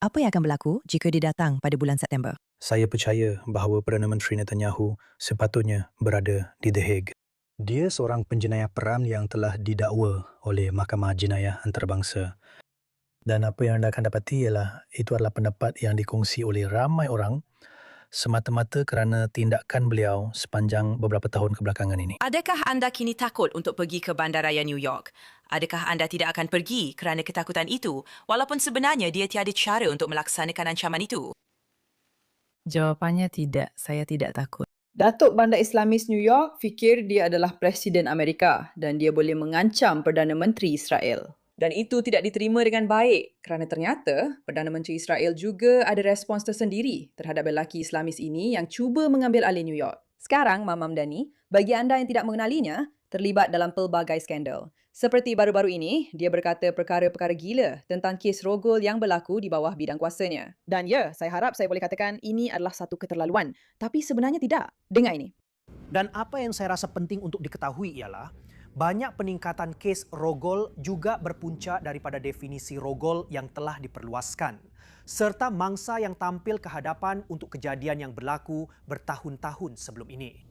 Apa yang akan berlaku jika dia datang pada bulan September? Saya percaya bahawa Perdana Menteri Netanyahu sepatutnya berada di The Hague. Dia seorang penjenayah perang yang telah didakwa oleh Mahkamah Jenayah Antarabangsa. Dan apa yang anda akan dapati ialah itu adalah pendapat yang dikongsi oleh ramai orang semata-mata kerana tindakan beliau sepanjang beberapa tahun kebelakangan ini. Adakah anda kini takut untuk pergi ke bandaraya New York? Adakah anda tidak akan pergi kerana ketakutan itu, walaupun sebenarnya dia tiada cara untuk melaksanakan ancaman itu? Jawapannya tidak, saya tidak takut. Datuk Bandar Islamis New York fikir dia adalah Presiden Amerika dan dia boleh mengancam Perdana Menteri Israel. Dan itu tidak diterima dengan baik kerana ternyata Perdana Menteri Israel juga ada respons tersendiri terhadap lelaki Islamis ini yang cuba mengambil alih New York. Sekarang, Mamam Dani, bagi anda yang tidak mengenalinya, terlibat dalam pelbagai skandal. Seperti baru-baru ini, dia berkata perkara-perkara gila tentang kes rogol yang berlaku di bawah bidang kuasanya. Dan ya, saya harap saya boleh katakan ini adalah satu keterlaluan. Tapi sebenarnya tidak. Dengar ini. Dan apa yang saya rasa penting untuk diketahui ialah banyak peningkatan kes rogol juga berpunca daripada definisi rogol yang telah diperluaskan serta mangsa yang tampil ke hadapan untuk kejadian yang berlaku bertahun-tahun sebelum ini.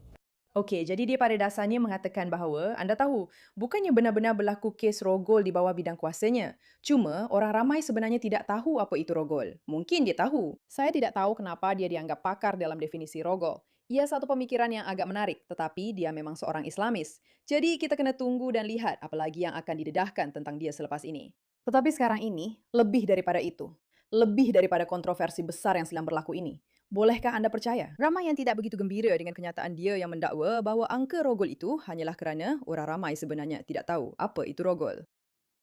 Okey, jadi dia pada dasarnya mengatakan bahawa anda tahu, bukannya benar-benar berlaku kes rogol di bawah bidang kuasanya. Cuma orang ramai sebenarnya tidak tahu apa itu rogol. Mungkin dia tahu. Saya tidak tahu kenapa dia dianggap pakar dalam definisi rogol. Ia satu pemikiran yang agak menarik, tetapi dia memang seorang Islamis. Jadi kita kena tunggu dan lihat apa lagi yang akan didedahkan tentang dia selepas ini. Tetapi sekarang ini, lebih daripada itu. Lebih daripada kontroversi besar yang sedang berlaku ini. Bolehkah anda percaya? Ramai yang tidak begitu gembira dengan kenyataan dia yang mendakwa bahawa angka rogol itu hanyalah kerana orang ramai sebenarnya tidak tahu apa itu rogol.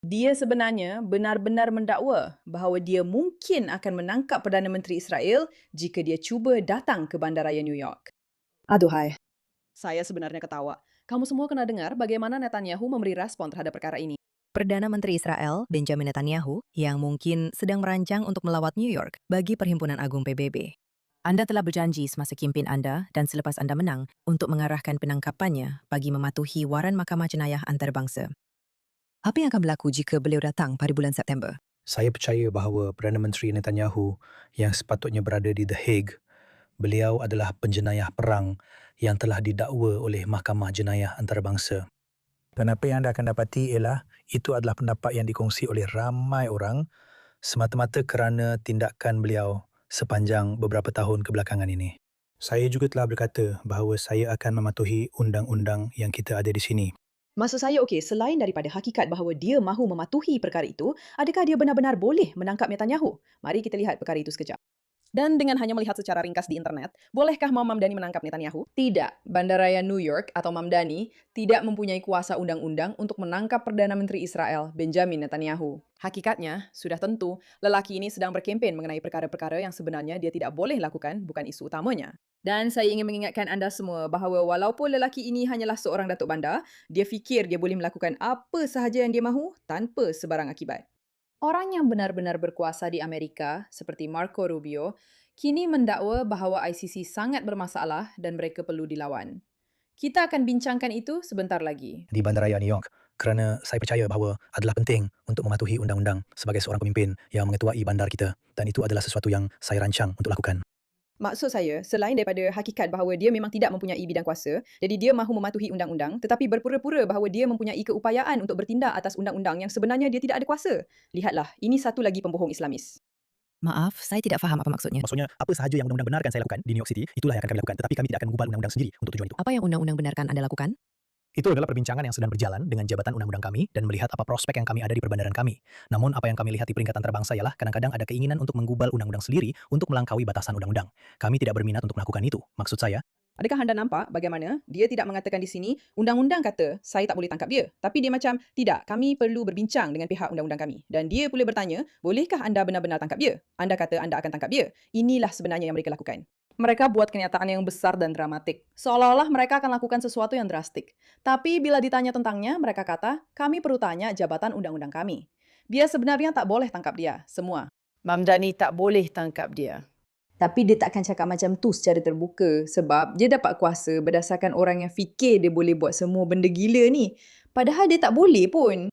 Dia sebenarnya benar-benar mendakwa bahawa dia mungkin akan menangkap Perdana Menteri Israel jika dia cuba datang ke bandaraya New York. Aduhai, saya sebenarnya ketawa. Kamu semua kena dengar bagaimana Netanyahu memberi respon terhadap perkara ini. Perdana Menteri Israel, Benjamin Netanyahu, yang mungkin sedang merancang untuk melawat New York bagi Perhimpunan Agung PBB. Anda telah berjanji semasa kempen anda dan selepas anda menang untuk mengarahkan penangkapannya bagi mematuhi waran Mahkamah Jenayah Antarabangsa. Apa yang akan berlaku jika beliau datang pada bulan September? Saya percaya bahawa Perdana Menteri Netanyahu yang sepatutnya berada di The Hague, beliau adalah penjenayah perang yang telah didakwa oleh Mahkamah Jenayah Antarabangsa. Dan apa yang anda akan dapati ialah itu adalah pendapat yang dikongsi oleh ramai orang semata-mata kerana tindakan beliau sepanjang beberapa tahun kebelakangan ini. Saya juga telah berkata bahawa saya akan mematuhi undang-undang yang kita ada di sini. Maksud saya, okey, selain daripada hakikat bahawa dia mahu mematuhi perkara itu, adakah dia benar-benar boleh menangkap Netanyahu? Mari kita lihat perkara itu sekejap. Dan dengan hanya melihat secara ringkas di internet, bolehkah Mam Mamdani menangkap Netanyahu? Tidak. Bandaraya New York atau Mamdani tidak mempunyai kuasa undang-undang untuk menangkap Perdana Menteri Israel, Benjamin Netanyahu. Hakikatnya, sudah tentu, lelaki ini sedang berkempen mengenai perkara-perkara yang sebenarnya dia tidak boleh lakukan, bukan isu utamanya. Dan saya ingin mengingatkan anda semua bahawa walaupun lelaki ini hanyalah seorang Datuk Bandar, dia fikir dia boleh melakukan apa sahaja yang dia mahu tanpa sebarang akibat. Orang yang benar-benar berkuasa di Amerika, seperti Marco Rubio, kini mendakwa bahawa ICC sangat bermasalah dan mereka perlu dilawan. Kita akan bincangkan itu sebentar lagi. Di bandaraya New York kerana saya percaya bahawa adalah penting untuk mematuhi undang-undang sebagai seorang pemimpin yang mengetuai bandar kita dan itu adalah sesuatu yang saya rancang untuk lakukan. Maksud saya, selain daripada hakikat bahawa dia memang tidak mempunyai bidang kuasa, jadi dia mahu mematuhi undang-undang tetapi berpura-pura bahawa dia mempunyai keupayaan untuk bertindak atas undang-undang yang sebenarnya dia tidak ada kuasa. Lihatlah, ini satu lagi pembohong Islamis. Maaf, saya tidak faham apa maksudnya. Maksudnya, apa sahaja yang undang-undang benarkan saya lakukan di New York City, itulah yang akan kami lakukan. Tetapi kami tidak akan mengubah undang-undang sendiri untuk tujuan itu. Apa yang undang-undang benarkan anda lakukan? Itu adalah perbincangan yang sedang berjalan dengan jabatan undang-undang kami dan melihat apa prospek yang kami ada di perbandaran kami. Namun apa yang kami lihat di peringkat antarabangsa ialah kadang-kadang ada keinginan untuk menggubal undang-undang sendiri untuk melangkaui batasan undang-undang. Kami tidak berminat untuk melakukan itu. Maksud saya, Adakah anda nampak bagaimana dia tidak mengatakan di sini, undang-undang kata saya tak boleh tangkap dia. Tapi dia macam, tidak, kami perlu berbincang dengan pihak undang-undang kami. Dan dia pula bertanya, bolehkah anda benar-benar tangkap dia? Anda kata anda akan tangkap dia. Inilah sebenarnya yang mereka lakukan. Mereka buat kenyataan yang besar dan dramatik. Seolah-olah mereka akan lakukan sesuatu yang drastik. Tapi bila ditanya tentangnya, mereka kata, kami perlu tanya jabatan undang-undang kami. Dia sebenarnya tak boleh tangkap dia, semua. Mamdani tak boleh tangkap dia. Tapi dia takkan cakap macam tu secara terbuka sebab dia dapat kuasa berdasarkan orang yang fikir dia boleh buat semua benda gila ni. Padahal dia tak boleh pun.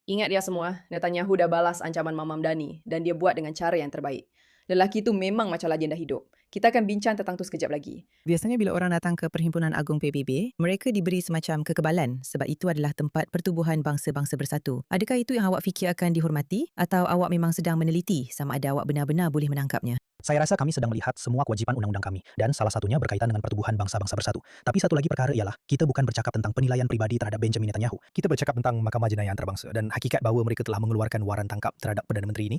Ingat dia semua, Netanyahu dah balas ancaman Mamam Dani dan dia buat dengan cara yang terbaik. Lelaki itu memang macam legenda hidup. Kita akan bincang tentang tu sekejap lagi. Biasanya bila orang datang ke Perhimpunan Agung PBB, mereka diberi semacam kekebalan sebab itu adalah tempat pertubuhan bangsa-bangsa bersatu. Adakah itu yang awak fikir akan dihormati atau awak memang sedang meneliti sama ada awak benar-benar boleh menangkapnya? Saya rasa kami sedang melihat semua kewajipan undang-undang kami dan salah satunya berkaitan dengan pertubuhan bangsa-bangsa bersatu. Tapi satu lagi perkara ialah kita bukan bercakap tentang penilaian pribadi terhadap Benjamin Netanyahu. Kita bercakap tentang Mahkamah Jenayah Antarabangsa dan hakikat bahawa mereka telah mengeluarkan waran tangkap terhadap Perdana Menteri ini.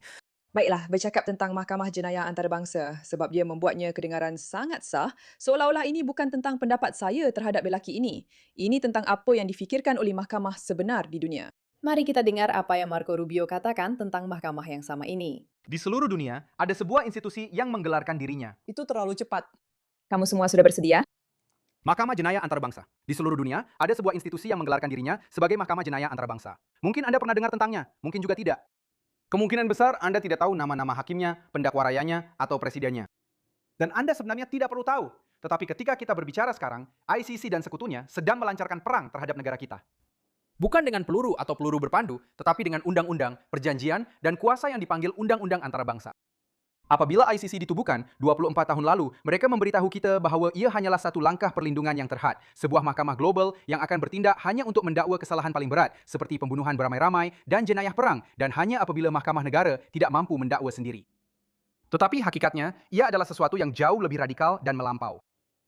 Baiklah, bercakap tentang Mahkamah Jenayah Antarabangsa sebab dia membuatnya kedengaran sangat sah, seolah-olah ini bukan tentang pendapat saya terhadap lelaki ini. Ini tentang apa yang difikirkan oleh mahkamah sebenar di dunia. Mari kita dengar apa yang Marco Rubio katakan tentang mahkamah yang sama ini. Di seluruh dunia, ada sebuah institusi yang menggelarkan dirinya. Itu terlalu cepat. Kamu semua sudah bersedia? Mahkamah Jenayah Antarabangsa. Di seluruh dunia, ada sebuah institusi yang menggelarkan dirinya sebagai Mahkamah Jenayah Antarabangsa. Mungkin Anda pernah dengar tentangnya, mungkin juga tidak. Kemungkinan besar Anda tidak tahu nama-nama hakimnya, pendakwa rayanya, atau presidennya. Dan Anda sebenarnya tidak perlu tahu. Tetapi ketika kita berbicara sekarang, ICC dan sekutunya sedang melancarkan perang terhadap negara kita. Bukan dengan peluru atau peluru berpandu, tetapi dengan undang-undang, perjanjian, dan kuasa yang dipanggil undang-undang antarabangsa. Apabila ICC ditubuhkan 24 tahun lalu, mereka memberitahu kita bahawa ia hanyalah satu langkah perlindungan yang terhad, sebuah mahkamah global yang akan bertindak hanya untuk mendakwa kesalahan paling berat seperti pembunuhan beramai-ramai dan jenayah perang dan hanya apabila mahkamah negara tidak mampu mendakwa sendiri. Tetapi hakikatnya, ia adalah sesuatu yang jauh lebih radikal dan melampau.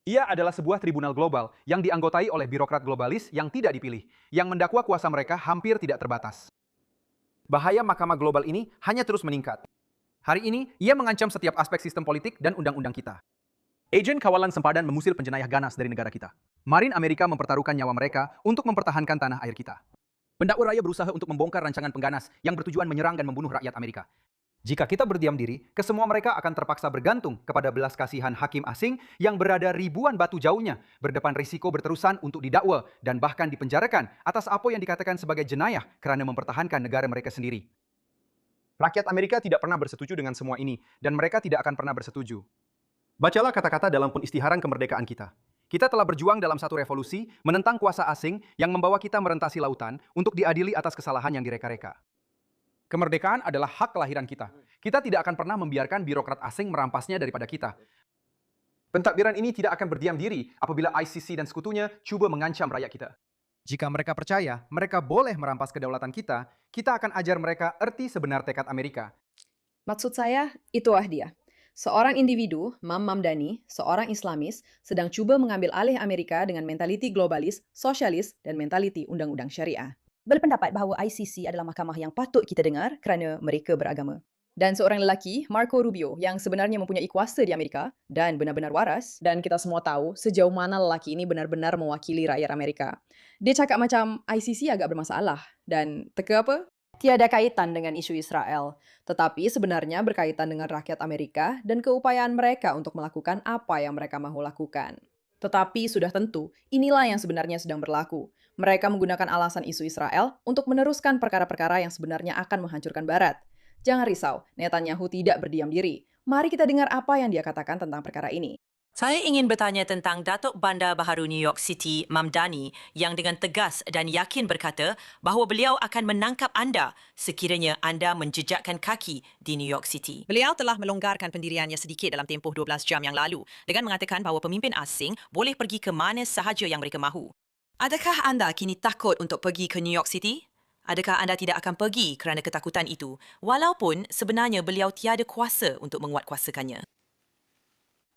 Ia adalah sebuah tribunal global yang dianggotai oleh birokrat globalis yang tidak dipilih, yang mendakwa kuasa mereka hampir tidak terbatas. Bahaya mahkamah global ini hanya terus meningkat. Hari ini, ia mengancam setiap aspek sistem politik dan undang-undang kita. Agen kawalan sempadan memusir penjenayah ganas dari negara kita. Marin Amerika mempertaruhkan nyawa mereka untuk mempertahankan tanah air kita. Pendakwa raya berusaha untuk membongkar rancangan pengganas yang bertujuan menyerang dan membunuh rakyat Amerika. Jika kita berdiam diri, kesemua mereka akan terpaksa bergantung kepada belas kasihan hakim asing yang berada ribuan batu jauhnya, berdepan risiko berterusan untuk didakwa dan bahkan dipenjarakan atas apa yang dikatakan sebagai jenayah kerana mempertahankan negara mereka sendiri. Rakyat Amerika tidak pernah bersetuju dengan semua ini, dan mereka tidak akan pernah bersetuju. Bacalah kata-kata dalam penistiharan kemerdekaan kita. Kita telah berjuang dalam satu revolusi menentang kuasa asing yang membawa kita merentasi lautan untuk diadili atas kesalahan yang direka-reka. Kemerdekaan adalah hak kelahiran kita. Kita tidak akan pernah membiarkan birokrat asing merampasnya daripada kita. Pentadbiran ini tidak akan berdiam diri apabila ICC dan sekutunya cuba mengancam rakyat kita. Jika mereka percaya, mereka boleh merampas kedaulatan kita akan ajar mereka erti sebenar tekad Amerika. Maksud saya, itulah dia. Seorang individu, Mamam Dani, seorang Islamis, sedang cuba mengambil alih Amerika dengan mentaliti globalis, sosialis, dan mentaliti undang-undang syariah. Berpendapat bahawa ICC adalah mahkamah yang patut kita dengar kerana mereka beragama. Dan seorang lelaki, Marco Rubio, yang sebenarnya mempunyai kuasa di Amerika dan benar-benar waras, dan kita semua tahu sejauh mana lelaki ini benar-benar mewakili rakyat Amerika. Dia cakap macam ICC agak bermasalah dan teka apa? Tiada kaitan dengan isu Israel, tetapi sebenarnya berkaitan dengan rakyat Amerika dan keupayaan mereka untuk melakukan apa yang mereka mahu lakukan. Tetapi sudah tentu, inilah yang sebenarnya sedang berlaku. Mereka menggunakan alasan isu Israel untuk meneruskan perkara-perkara yang sebenarnya akan menghancurkan Barat. Jangan risau, Netanyahu tidak berdiam diri. Mari kita dengar apa yang dia katakan tentang perkara ini. Saya ingin bertanya tentang Datuk Bandar Baharu New York City, Mamdani, yang dengan tegas dan yakin berkata bahawa beliau akan menangkap anda sekiranya anda menjejakkan kaki di New York City. Beliau telah melonggarkan pendiriannya sedikit dalam tempoh 12 jam yang lalu dengan mengatakan bahawa pemimpin asing boleh pergi ke mana sahaja yang mereka mahu. Adakah anda kini takut untuk pergi ke New York City? Adakah anda tidak akan pergi kerana ketakutan itu, walaupun sebenarnya beliau tiada kuasa untuk menguatkuasakannya?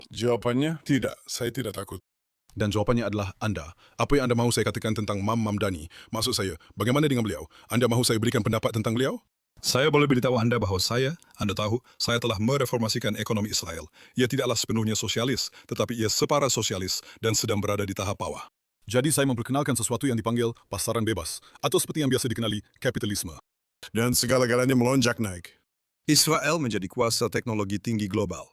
Jawapannya, tidak. Saya tidak takut. Dan jawapannya adalah anda. Apa yang anda mahu saya katakan tentang Mamdani? Maksud saya, bagaimana dengan beliau? Anda mahu saya berikan pendapat tentang beliau? Saya boleh beritahu anda bahawa anda tahu, saya telah mereformasikan ekonomi Israel. Ia tidaklah sepenuhnya sosialis, tetapi ia separa sosialis dan sedang berada di tahap bawah. Jadi saya memperkenalkan sesuatu yang dipanggil pasaran bebas, atau seperti yang biasa dikenali kapitalisme. Dan segala-galanya melonjak naik. Israel menjadi kuasa teknologi tinggi global.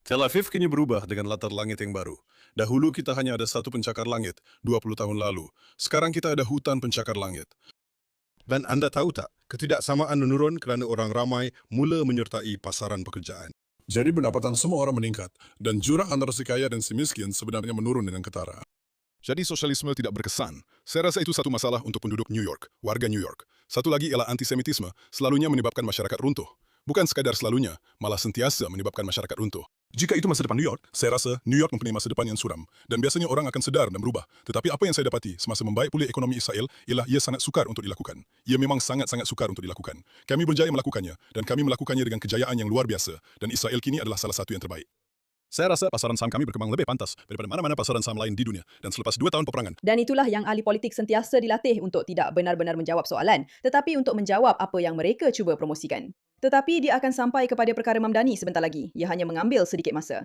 Tel Aviv kini berubah dengan latar langit yang baru. Dahulu kita hanya ada satu pencakar langit, 20 tahun lalu. Sekarang kita ada hutan pencakar langit. Dan anda tahu tak, ketidaksamaan menurun kerana orang ramai mula menyertai pasaran pekerjaan. Jadi pendapatan semua orang meningkat, dan jurang antara si kaya dan si miskin sebenarnya menurun dengan ketara. Jadi sosialisme tidak berkesan. Saya rasa itu satu masalah untuk penduduk New York, warga New York. Satu lagi ialah antisemitisme selalunya menyebabkan masyarakat runtuh. Bukan sekadar selalunya, malah sentiasa menyebabkan masyarakat runtuh. Jika itu masa depan New York, saya rasa New York mempunyai masa depan yang suram. Dan biasanya orang akan sedar dan berubah. Tetapi apa yang saya dapati semasa membaik pulih ekonomi Israel ialah ia sangat sukar untuk dilakukan. Ia memang sangat-sangat sukar untuk dilakukan. Kami berjaya melakukannya, dan kami melakukannya dengan kejayaan yang luar biasa. Dan Israel kini adalah salah satu yang terbaik. Saya rasa pasaran saham kami berkembang lebih pantas daripada mana-mana pasaran saham lain di dunia. Dan selepas 2 tahun peperangan, Dan itulah yang ahli politik sentiasa dilatih untuk tidak benar-benar menjawab soalan, tetapi untuk menjawab apa yang mereka cuba promosikan. Tetapi dia akan sampai kepada perkara Mamdani sebentar lagi. Ia hanya mengambil sedikit masa.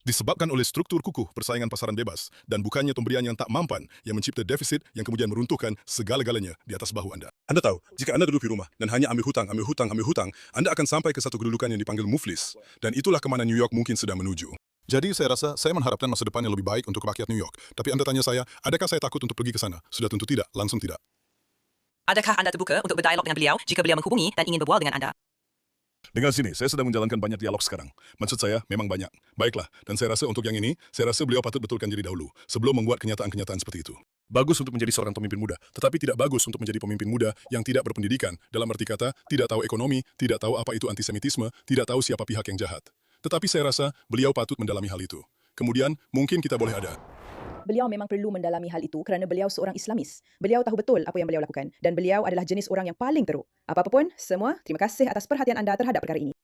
disebabkan oleh struktur kukuh persaingan pasaran bebas dan bukannya pemberian yang tak mampan yang mencipta defisit yang kemudian meruntuhkan segala-galanya di atas bahu Anda. Anda tahu, jika Anda duduk di rumah dan hanya ambil hutang, Anda akan sampai ke satu kedudukan yang dipanggil muflis. Dan itulah kemana New York mungkin sedang menuju. Jadi saya rasa saya mengharapkan masa depan yang lebih baik untuk rakyat New York. Tapi Anda tanya saya, adakah saya takut untuk pergi ke sana? Sudah tentu tidak, langsung tidak. Adakah anda terbuka untuk berdialog dengan beliau jika beliau menghubungi dan ingin berbual dengan anda? Dengan sini, saya sedang menjalankan banyak dialog sekarang. Maksud saya, memang banyak. Baiklah, dan saya rasa untuk yang ini, saya rasa beliau patut betulkan diri dahulu, sebelum membuat kenyataan-kenyataan seperti itu. Bagus untuk menjadi seorang pemimpin muda, tetapi tidak bagus untuk menjadi pemimpin muda yang tidak berpendidikan, dalam arti kata, tidak tahu ekonomi, tidak tahu apa itu antisemitisme, tidak tahu siapa pihak yang jahat. Tetapi saya rasa, beliau patut mendalami hal itu. Kemudian, mungkin kita boleh ada. Beliau memang perlu mendalami hal itu kerana beliau seorang Islamis. Beliau tahu betul apa yang beliau lakukan dan beliau adalah jenis orang yang paling teruk. Apa-apa pun, semua, terima kasih atas perhatian anda terhadap perkara ini.